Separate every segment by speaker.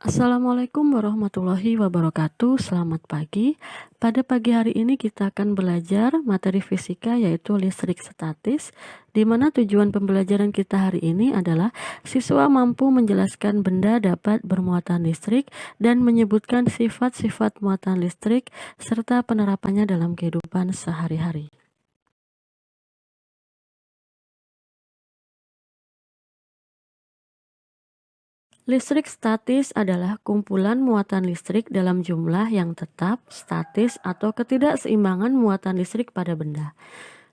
Speaker 1: Assalamualaikum warahmatullahi wabarakatuh. Selamat pagi. Pada pagi hari ini kita akan belajar materi fisika yaitu listrik statis, di mana tujuan pembelajaran kita hari ini adalah siswa mampu menjelaskan benda dapat bermuatan listrik dan menyebutkan sifat-sifat muatan listrik serta penerapannya dalam kehidupan sehari-hari. Listrik statis adalah kumpulan muatan listrik dalam jumlah yang tetap, statis, atau ketidakseimbangan muatan listrik pada benda.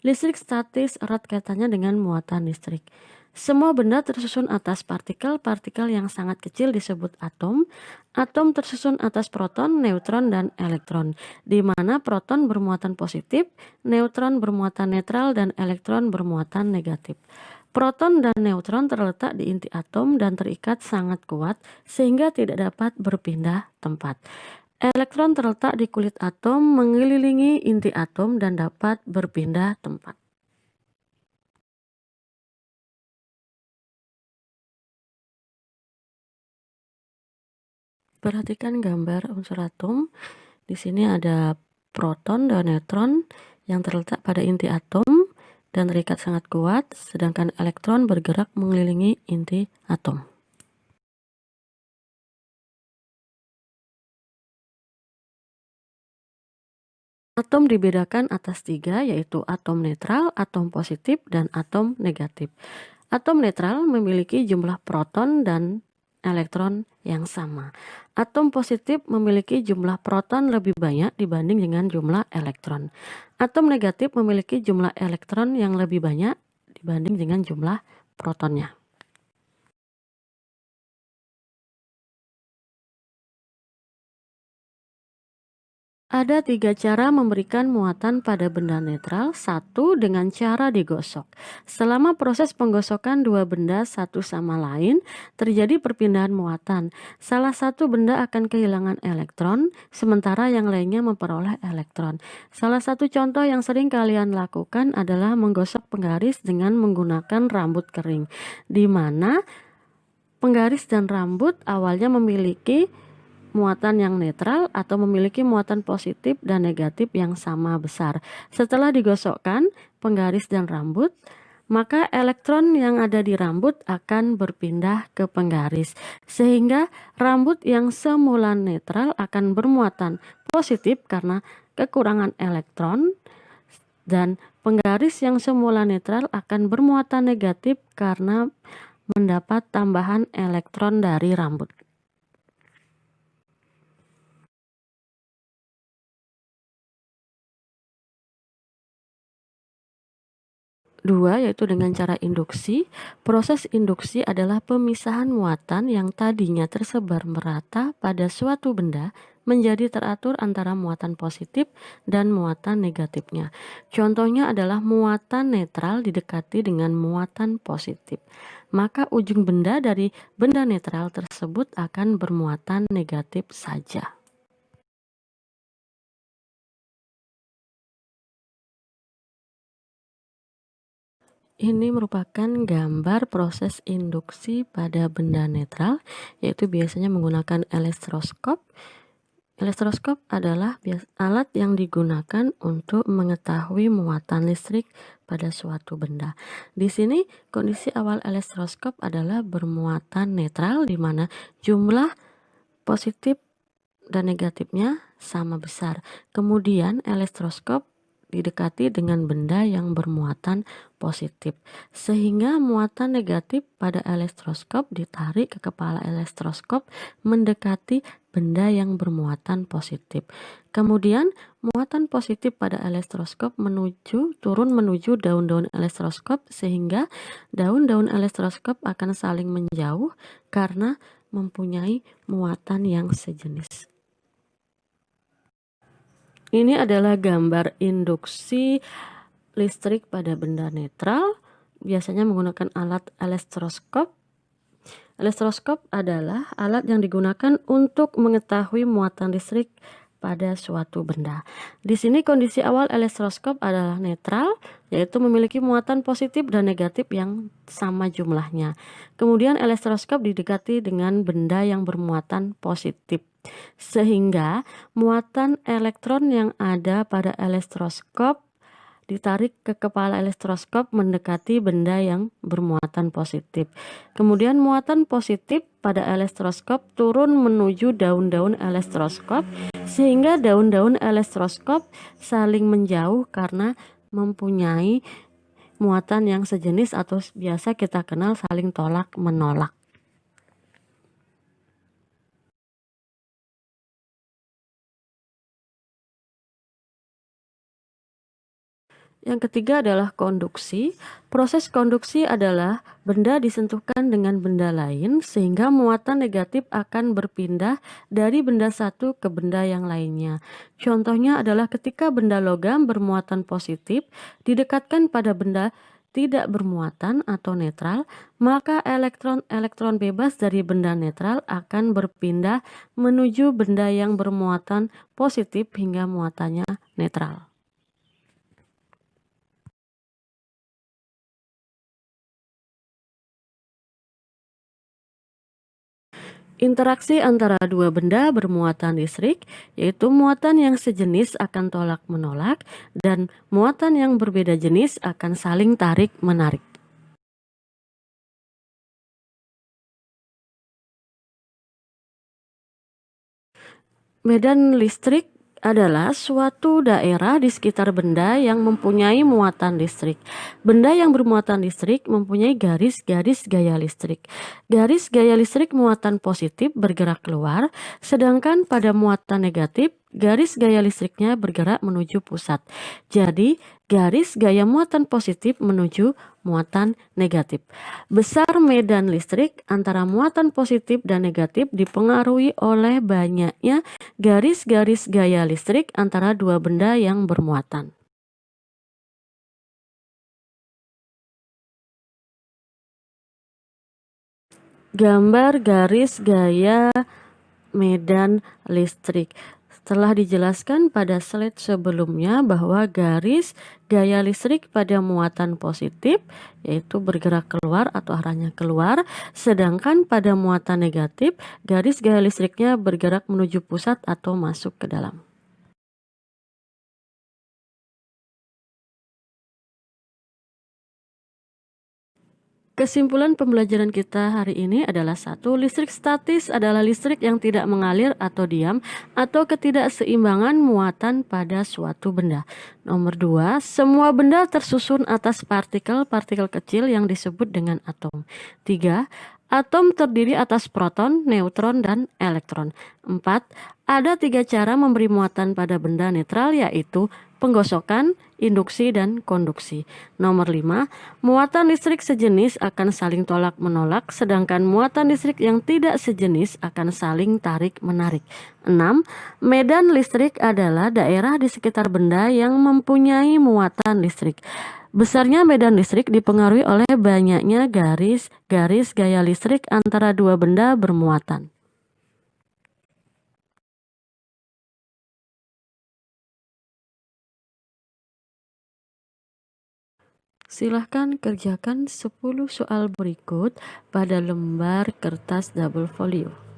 Speaker 1: Listrik statis erat kaitannya dengan muatan listrik. Semua benda tersusun atas partikel-partikel yang sangat kecil disebut atom. Atom tersusun atas proton, neutron, dan elektron, di mana proton bermuatan positif, neutron bermuatan netral, dan elektron bermuatan negatif. Proton dan neutron terletak di inti atom dan terikat sangat kuat sehingga tidak dapat berpindah tempat. Elektron terletak di kulit atom mengelilingi inti atom dan dapat berpindah tempat. Perhatikan gambar unsur atom. Di sini ada proton dan neutron yang terletak pada inti atom dan terikat sangat kuat, sedangkan elektron bergerak mengelilingi inti atom. Atom dibedakan atas 3, yaitu atom netral, atom positif, dan atom negatif. Atom netral memiliki jumlah proton dan elektron yang sama. Atom positif memiliki jumlah proton lebih banyak dibanding dengan jumlah elektron. Atom negatif memiliki jumlah elektron yang lebih banyak dibanding dengan jumlah protonnya. Ada 3 cara memberikan muatan pada benda netral. 1. Dengan cara digosok. Selama proses penggosokan dua benda satu sama lain, terjadi perpindahan muatan. Salah satu benda akan kehilangan elektron, sementara yang lainnya memperoleh elektron. Salah satu contoh yang sering kalian lakukan adalah menggosok penggaris dengan menggunakan rambut kering, di mana penggaris dan rambut awalnya memiliki muatan yang netral atau memiliki muatan positif dan negatif yang sama besar. Setelah digosokkan penggaris dan rambut, maka elektron yang ada di rambut akan berpindah ke penggaris, sehingga rambut yang semula netral akan bermuatan positif karena kekurangan elektron, dan penggaris yang semula netral akan bermuatan negatif karena mendapat tambahan elektron dari rambut. 2, yaitu dengan cara induksi. Proses induksi adalah pemisahan muatan yang tadinya tersebar merata pada suatu benda menjadi teratur antara muatan positif dan muatan negatifnya. Contohnya adalah muatan netral didekati dengan muatan positif. Maka ujung benda dari benda netral tersebut akan bermuatan negatif saja. Ini merupakan gambar proses induksi pada benda netral, yaitu biasanya menggunakan elektroskop. Elektroskop adalah alat yang digunakan untuk mengetahui muatan listrik pada suatu benda. Di sini kondisi awal elektroskop adalah bermuatan netral, di mana jumlah positif dan negatifnya sama besar. Kemudian elektroskop didekati dengan benda yang bermuatan positif, sehingga muatan negatif pada elektroskop ditarik ke kepala elektroskop mendekati benda yang bermuatan positif. Kemudian muatan positif pada elektroskop turun menuju daun-daun elektroskop, sehingga daun-daun elektroskop akan saling menjauh karena mempunyai muatan yang sejenis. Ini adalah gambar induksi listrik pada benda netral, biasanya menggunakan alat elektroskop. Elektroskop adalah alat yang digunakan untuk mengetahui muatan listrik pada suatu benda. Di sini kondisi awal elektroskop adalah netral, yaitu memiliki muatan positif dan negatif yang sama jumlahnya. Kemudian elektroskop didekati dengan benda yang bermuatan positif, sehingga muatan elektron yang ada pada elektroskop ditarik ke kepala elektroskop mendekati benda yang bermuatan positif. Kemudian muatan positif pada elektroskop turun menuju daun-daun elektroskop, sehingga daun-daun elektroskop saling menjauh karena mempunyai muatan yang sejenis atau biasa kita kenal saling tolak menolak. Yang ketiga adalah konduksi. Proses konduksi adalah benda disentuhkan dengan benda lain sehingga muatan negatif akan berpindah dari benda satu ke benda yang lainnya. Contohnya adalah ketika benda logam bermuatan positif didekatkan pada benda tidak bermuatan atau netral, maka elektron-elektron bebas dari benda netral akan berpindah menuju benda yang bermuatan positif hingga muatannya netral. Interaksi antara dua benda bermuatan listrik, yaitu muatan yang sejenis akan tolak-menolak dan muatan yang berbeda jenis akan saling tarik-menarik. Medan listrik adalah suatu daerah di sekitar benda yang mempunyai muatan listrik. Benda yang bermuatan listrik mempunyai garis-garis gaya listrik. Garis gaya listrik muatan positif bergerak keluar, sedangkan pada muatan negatif, garis gaya listriknya bergerak menuju pusat. Jadi, garis gaya muatan positif menuju muatan negatif. Besar medan listrik antara muatan positif dan negatif dipengaruhi oleh banyaknya garis-garis gaya listrik antara dua benda yang bermuatan. Gambar garis gaya medan listrik. Setelah dijelaskan pada slide sebelumnya bahwa garis gaya listrik pada muatan positif yaitu bergerak keluar atau arahnya keluar, sedangkan pada muatan negatif garis gaya listriknya bergerak menuju pusat atau masuk ke dalam. Kesimpulan pembelajaran kita hari ini adalah satu, listrik statis adalah listrik yang tidak mengalir atau diam atau ketidakseimbangan muatan pada suatu benda. Nomor dua, semua benda tersusun atas partikel-partikel kecil yang disebut dengan atom. Tiga, atom terdiri atas proton, neutron, dan elektron. Empat, ada tiga cara memberi muatan pada benda netral yaitu penggosokan, induksi, dan konduksi. Nomor 5, muatan listrik sejenis akan saling tolak-menolak, sedangkan muatan listrik yang tidak sejenis akan saling tarik-menarik. 6, medan listrik adalah daerah di sekitar benda yang mempunyai muatan listrik. Besarnya medan listrik dipengaruhi oleh banyaknya garis-garis gaya listrik antara dua benda bermuatan. Silahkan kerjakan 10 soal berikut pada lembar kertas double folio.